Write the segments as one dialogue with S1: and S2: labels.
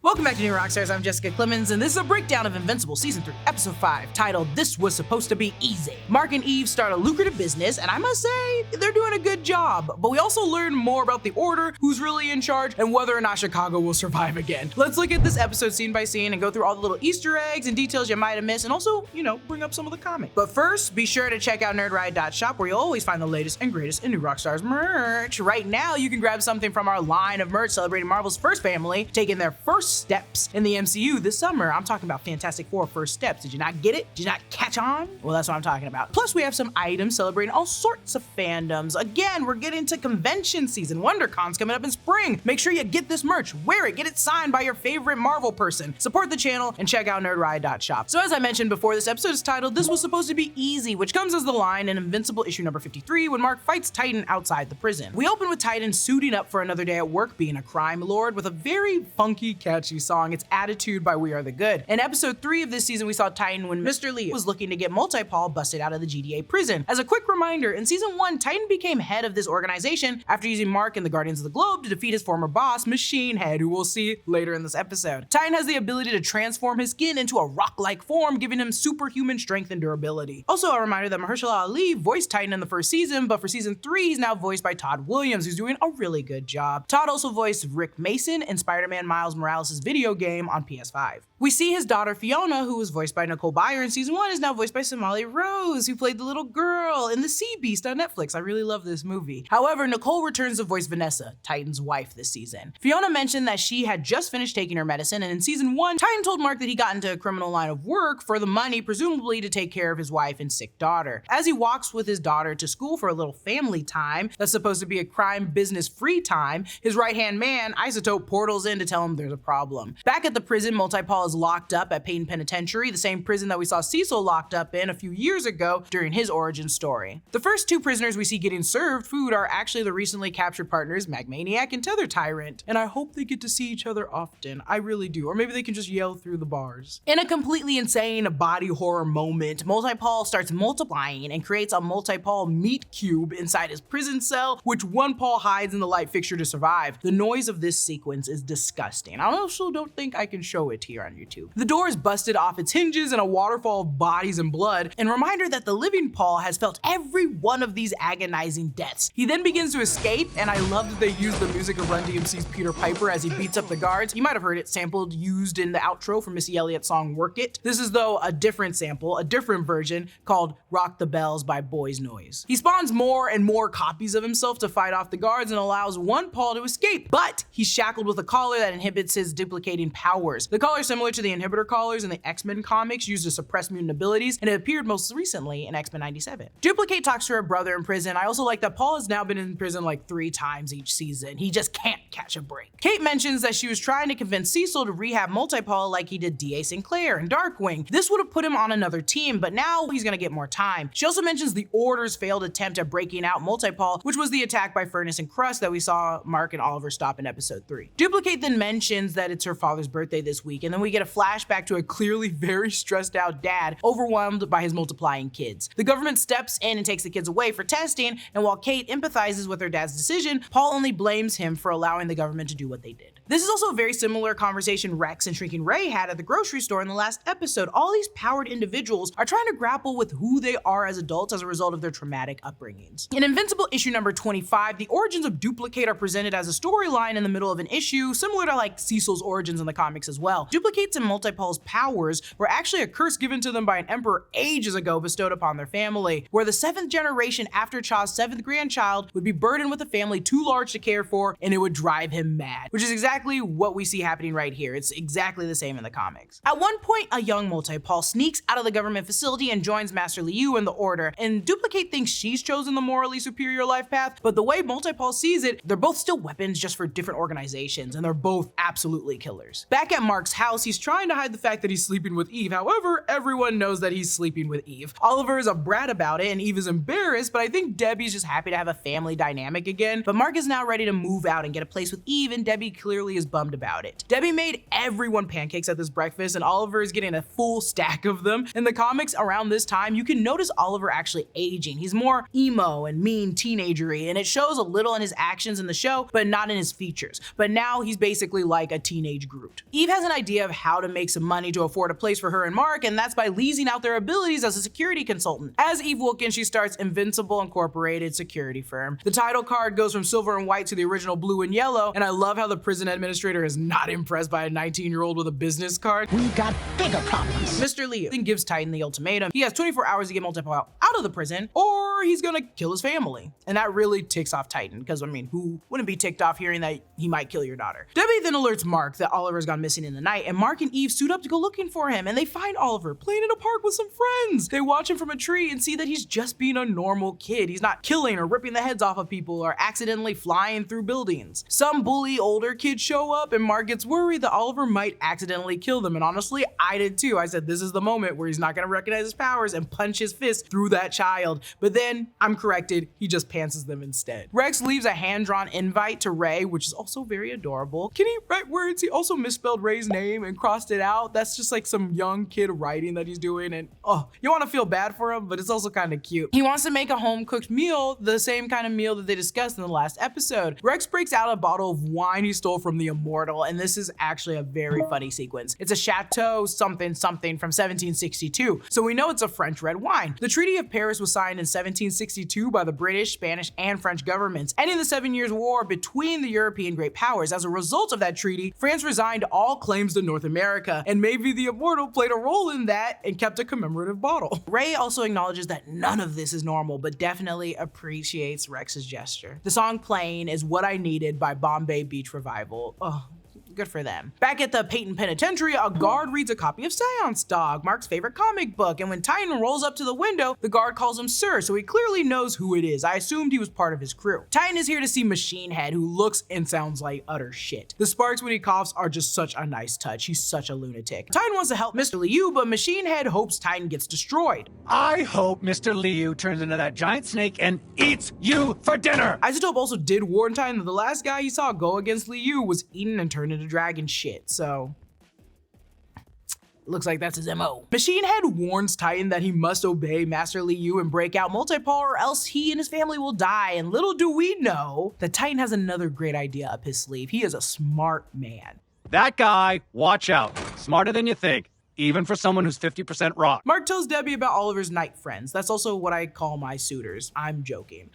S1: Welcome back to New Rockstars. I'm Jessica Clemons, and this is a breakdown of Invincible Season 3, Episode 5, titled This Was Supposed to Be Easy. Mark and Eve start a lucrative business, and I must say, they're doing a good job. But we also learn more about the Order, who's really in charge, and whether or not Chicago will survive again. Let's look at this episode scene by scene and go through all the little Easter eggs and details you might have missed, and also, bring up some of the comic. But first, be sure to check out nerdride.shop, where you'll always find the latest and greatest in New Rockstars merch. Right now, you can grab something from our line of merch celebrating Marvel's first family, taking their first steps in the MCU this summer. I'm talking about Fantastic Four first steps. Did you not get it? Did you not catch on? Well, that's what I'm talking about. Plus, we have some items celebrating all sorts of fandoms. Again, we're getting to convention season. WonderCon's coming up in spring. Make sure you get this merch, wear it, get it signed by your favorite Marvel person. Support the channel and check out nerdride.shop. So as I mentioned before, this episode is titled This Was Supposed to Be Easy, which comes as the line in Invincible issue number 53 when Mark fights Titan outside the prison. We open with Titan suiting up for another day at work, being a crime lord, with a very funky, catchy song. It's Attitude by We Are the Good. In episode 3 of this season, we saw Titan when Mister Liu was looking to get Multi-Paul busted out of the GDA prison. As a quick reminder, in season 1, Titan became head of this organization after using Mark and the Guardians of the Globe to defeat his former boss, Machine Head, who we'll see later in this episode. Titan has the ability to transform his skin into a rock-like form, giving him superhuman strength and durability. Also, a reminder that Mahershala Ali voiced Titan in the first season, but for season 3, he's now voiced by Todd Williams, who's doing a really good job. Todd also voiced Rick Mason in Spider-Man Miles Morales' video game on PS5. We see his daughter Fiona, who was voiced by Nicole Byer in season 1, is now voiced by Somali Rose, who played the little girl in The Sea Beast on Netflix. I really love this movie. However, Nicole returns to voice Vanessa, Titan's wife, this season. Fiona mentioned that she had just finished taking her medicine, and in season 1, Titan told Mark that he got into a criminal line of work for the money, presumably to take care of his wife and sick daughter. As he walks with his daughter to school for a little family time that's supposed to be a crime business free time, his right-hand man, Isotope, portals in to tell him there's a problem. Back at the prison, Multi-Paul is locked up at Payton Penitentiary, the same prison that we saw Cecil locked up in a few years ago during his origin story. The first two prisoners we see getting served food are actually the recently captured partners, Magmaniac and Tether Tyrant, and I hope they get to see each other often. I really do. Or maybe they can just yell through the bars. In a completely insane body horror moment, Multi-Paul starts multiplying and creates a Multi-Paul meat cube inside his prison cell, which one Paul hides in the light fixture to survive. The noise of this sequence is disgusting. I also don't think I can show it here on YouTube. The door is busted off its hinges in a waterfall of bodies and blood, and reminder that the living Paul has felt every one of these agonizing deaths. He then begins to escape, and I love that they use the music of Run DMC's Peter Piper as he beats up the guards. You might have heard it sampled, used in the outro from Missy Elliott's song Work It. This is though a different sample, a different version called Rock the Bells by Boys Noise. He spawns more and more copies of himself to fight off the guards and allows one Paul to escape, but he's shackled with a collar that inhibits his duplicating powers. The collar is similar to the inhibitor collars in the X-Men comics used to suppress mutant abilities, and it appeared most recently in X-Men 97. Dupli-Kate talks to her brother in prison. I also like that Paul has now been in prison like 3 times each season. He just can't catch a break. Kate mentions that she was trying to convince Cecil to rehab Multi-Paul like he did D.A. Sinclair and Darkwing. This would have put him on another team, but now he's gonna get more time. She also mentions the Order's failed attempt at breaking out Multi-Paul, which was the attack by Furnace and Crust that we saw Mark and Oliver stop in episode 3. Dupli-Kate then mentions that it's her father's birthday this week, and then we get a flashback to a clearly very stressed out dad overwhelmed by his multiplying kids. The government steps in and takes the kids away for testing, and while Kate empathizes with her dad's decision, Paul only blames him for allowing the government to do what they did. This is also a very similar conversation Rex and Shrinking Ray had at the grocery store in the last episode. All these powered individuals are trying to grapple with who they are as adults as a result of their traumatic upbringings. In Invincible issue number 25, the origins of Dupli-Kate are presented as a storyline in the middle of an issue, similar to like Cecil's origins in the comics as well. Dupli-Kate's and Multi-Paul's powers were actually a curse given to them by an emperor ages ago bestowed upon their family, where the 7th generation after Cha's 7th grandchild would be burdened with a family too large to care for, and it would drive him mad, which is exactly what we see happening right here. It's exactly the same in the comics. At one point, a young Multi-Paul sneaks out of the government facility and joins Master Liu in the Order, and Dupli-Kate thinks she's chosen the morally superior life path, but the way Multi-Paul sees it, they're both still weapons just for different organizations, and they're both absolutely killers. Back at Mark's house, he's trying to hide the fact that he's sleeping with Eve. However, everyone knows that he's sleeping with Eve. Oliver is a brat about it, and Eve is embarrassed, but I think Debbie's just happy to have a family dynamic again. But Mark is now ready to move out and get a place with Eve, and Debbie clearly clearly is bummed about it. Debbie made everyone pancakes at this breakfast, and Oliver is getting a full stack of them. In the comics around this time, you can notice Oliver actually aging. He's more emo and mean teenagery, and it shows a little in his actions in the show, but not in his features. But now he's basically like a teenage Groot. Eve has an idea of how to make some money to afford a place for her and Mark, and that's by leasing out their abilities as a security consultant. As Eve Wilkins, she starts Invincible Incorporated security firm. The title card goes from silver and white to the original blue and yellow, and I love how the prison administrator is not impressed by a 19-year-old with a business card.
S2: We've got bigger problems.
S1: Mr. Liu then gives Titan the ultimatum. He has 24 hours to get Multipole out of the prison, or he's gonna kill his family. And that really ticks off Titan, because I mean, who wouldn't be ticked off hearing that he might kill your daughter? Debbie then alerts Mark that Oliver's gone missing in the night, and Mark and Eve suit up to go looking for him, and they find Oliver playing in a park with some friends. They watch him from a tree and see that he's just being a normal kid. He's not killing or ripping the heads off of people or accidentally flying through buildings. Some bully older kids show up, and Mark gets worried that Oliver might accidentally kill them, and honestly, I did too. I said this is the moment where he's not gonna recognize his powers and punch his fist through that child, but then I'm corrected, he just pantses them instead. Rex leaves a hand-drawn invite to Ray, which is also very adorable. Can he write words? He also misspelled Ray's name and crossed it out. That's just like some young kid writing that he's doing, and oh, you want to feel bad for him, but it's also kind of cute. He wants to make a home-cooked meal, the same kind of meal that they discussed in the last episode. Rex breaks out a bottle of wine he stole from the Immortal, and this is actually a very funny sequence. It's a Chateau something something from 1762, so we know it's a French red wine. The Treaty of Paris was signed in 1762 by the British, Spanish, and French governments, ending the 7 Years' War between the European great powers. As a result of that treaty, France resigned all claims to North America, and maybe the Immortal played a role in that and kept a commemorative bottle. Ray also acknowledges that none of this is normal, but definitely appreciates Rex's gesture. The song playing is What I Needed by Bombay Beach Revival. Oh, good for them. Back at the Payton Penitentiary, a guard reads a copy of Seance Dog, Mark's favorite comic book, and when Titan rolls up to the window, the guard calls him Sir, so he clearly knows who it is. I assumed he was part of his crew. Titan is here to see Machine Head, who looks and sounds like utter shit. The sparks when he coughs are just such a nice touch. He's such a lunatic. Titan wants to help Mister Liu, but Machine Head hopes Titan gets destroyed.
S2: I hope Mister Liu turns into that giant snake and eats you for dinner.
S1: Isotope also did warn Titan that the last guy he saw go against Liu was eaten and turned into dragon shit, so looks like that's his MO. Machine Head warns Titan that he must obey Master Liu and break out Multipole, or else he and his family will die, and little do we know that Titan has another great idea up his sleeve. He is a smart man.
S2: That guy, watch out. Smarter than you think. Even for someone who's 50% rock.
S1: Mark tells Debbie about Oliver's night friends. That's also what I call my suitors. I'm joking.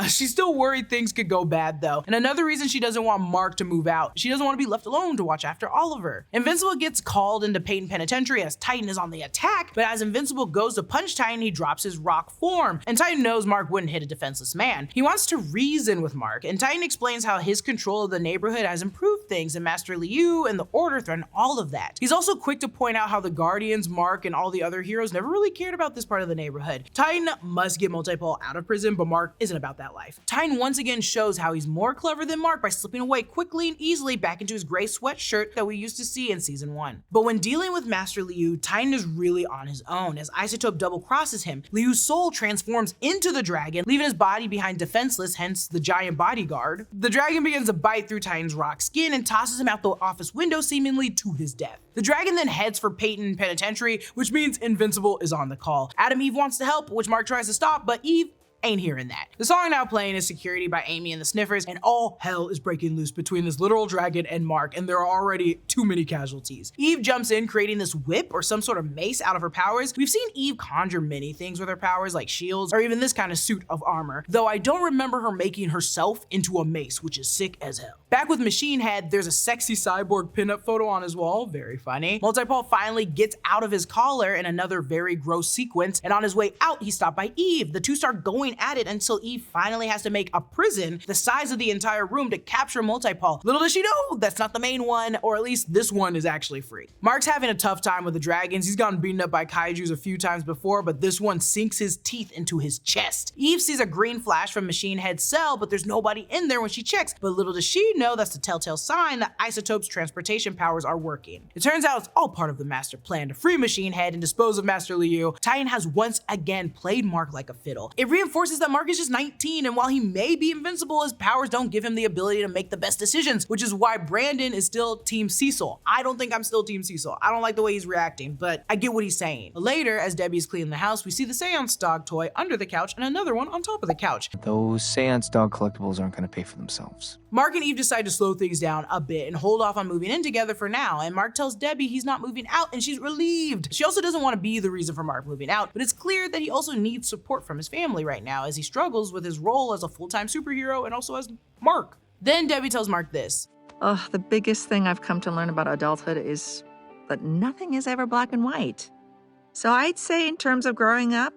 S1: She's still worried things could go bad though. And another reason she doesn't want Mark to move out, she doesn't want to be left alone to watch after Oliver. Invincible gets called into Payton Penitentiary as Titan is on the attack, but as Invincible goes to punch Titan, he drops his rock form. And Titan knows Mark wouldn't hit a defenseless man. He wants to reason with Mark, and Titan explains how his control of the neighborhood has improved things, and Master Liu and the Order threaten all of that. He's also quick to point out how the Guardians, Mark, and all the other heroes never really cared about this part of the neighborhood. Titan must get Multipole out of prison, but Mark isn't about that life. Titan once again shows how he's more clever than Mark by slipping away quickly and easily back into his gray sweatshirt that we used to see in season 1. But when dealing with Master Liu, Titan is really on his own. As Isotope double crosses him, Liu's soul transforms into the dragon, leaving his body behind defenseless, hence the giant bodyguard. The dragon begins to bite through Titan's rock skin and tosses him out the office window, seemingly to his death. The dragon then heads for Payton Penitentiary, which means Invincible is on the call. Adam Eve wants to help, which Mark tries to stop, but Eve ain't hearing that. The song now playing is Security by Amy and the Sniffers, and all hell is breaking loose between this literal dragon and Mark, and there are already too many casualties. Eve jumps in, creating this whip or some sort of mace out of her powers. We've seen Eve conjure many things with her powers, like shields, or even this kind of suit of armor, though I don't remember her making herself into a mace, which is sick as hell. Back with Machine Head, there's a sexy cyborg pinup photo on his wall, very funny. Multipole finally gets out of his collar in another very gross sequence, and on his way out, he's stopped by Eve. The two start going at it until Eve finally has to make a prison the size of the entire room to capture Multipole. Little does she know, that's not the main one, or at least this one is actually free. Mark's having a tough time with the dragons. He's gotten beaten up by kaijus a few times before, but this one sinks his teeth into his chest. Eve sees a green flash from Machine Head's cell, but there's nobody in there when she checks, but little does she know that's the telltale sign that Isotope's transportation powers are working. It turns out it's all part of the master plan to free Machine Head and dispose of Master Liu. Titan has once again played Mark like a fiddle. It reinforces reinforces that Mark is just 19, and while he may be invincible, his powers don't give him the ability to make the best decisions, which is why Brandon is still Team Cecil. I don't think I'm still Team Cecil. I don't like the way he's reacting, but I get what he's saying. Later, as Debbie's cleaning the house, we see the seance dog toy under the couch and another one on top of the couch.
S3: Those seance dog collectibles aren't going to pay for themselves.
S1: Mark and Eve decide to slow things down a bit and hold off on moving in together for now, and Mark tells Debbie he's not moving out and she's relieved. She also doesn't want to be the reason for Mark moving out, but it's clear that he also needs support from his family right now as he struggles with his role as a full-time superhero and also as Mark. Then Debbie tells Mark this.
S4: The biggest thing I've come to learn about adulthood is that nothing is ever black and white. So I'd say in terms of growing up,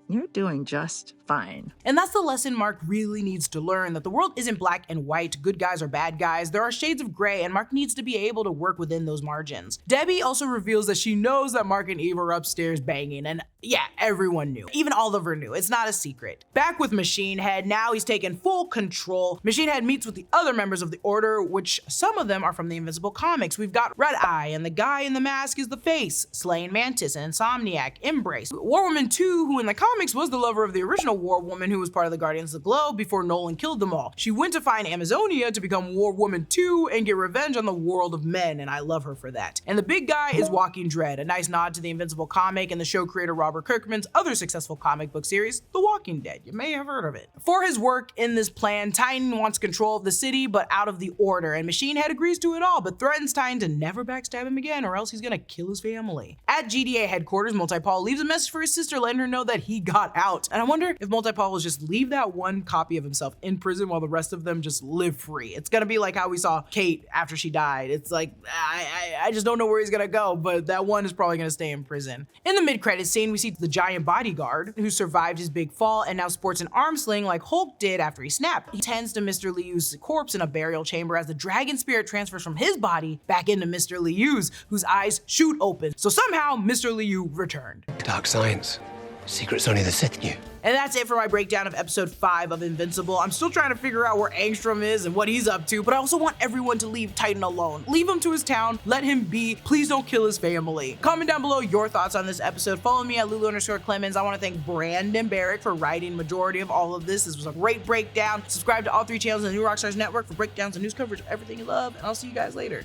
S4: you're doing just fine.
S1: And that's the lesson Mark really needs to learn, that the world isn't black and white, good guys or bad guys. There are shades of gray, and Mark needs to be able to work within those margins. Debbie also reveals that she knows that Mark and Eve are upstairs banging, and yeah, everyone knew. Even Oliver knew. It's not a secret. Back with Machine Head, now he's taken full control. Machine Head meets with the other members of the Order, which some of them are from the Invincible comics. We've got Red Eye, and the guy in the mask is the Face, Slaying Mantis, and Insomniac, Embrace. War Woman 2, who in the comics was the lover of the original War Woman who was part of the Guardians of the Globe before Nolan killed them all. She went to find Amazonia to become War Woman 2 and get revenge on the world of men, and I love her for that. And the big guy is Walking Dread, a nice nod to the Invincible comic and the show creator Robert Kirkman's other successful comic book series, The Walking Dead. You may have heard of it. For his work in this plan, Titan wants control of the city, but out of the Order, and Machine Head agrees to it all, but threatens Titan to never backstab him again or else he's gonna kill his family. At GDA headquarters, Multi-Paul leaves a message for his sister letting her know that he got out, and I wonder if Multi-Paul will just leave that one copy of himself in prison while the rest of them just live free. It's gonna be like how we saw Kate after she died. It's like, I just don't know where he's gonna go, but that one is probably gonna stay in prison. In the mid-credits scene, we see the giant bodyguard who survived his big fall and now sports an arm sling like Hulk did after he snapped. He tends to Mister Liu's corpse in a burial chamber as the dragon spirit transfers from his body back into Mister Liu's, whose eyes shoot open. So somehow Mister Liu returned.
S5: Dark science. Secrets only the Sith knew.
S1: And that's it for my breakdown of episode 5 of Invincible. I'm still trying to figure out where Angstrom is and what he's up to, but I also want everyone to leave Titan alone. Leave him to his town, let him be, please don't kill his family. Comment down below your thoughts on this episode. Follow me at Lulu_Clemons. I want to thank Brandon Barrett for writing majority of all of this. This was a great breakdown. Subscribe to all 3 channels in the New Rockstars Network for breakdowns and news coverage of everything you love, and I'll see you guys later.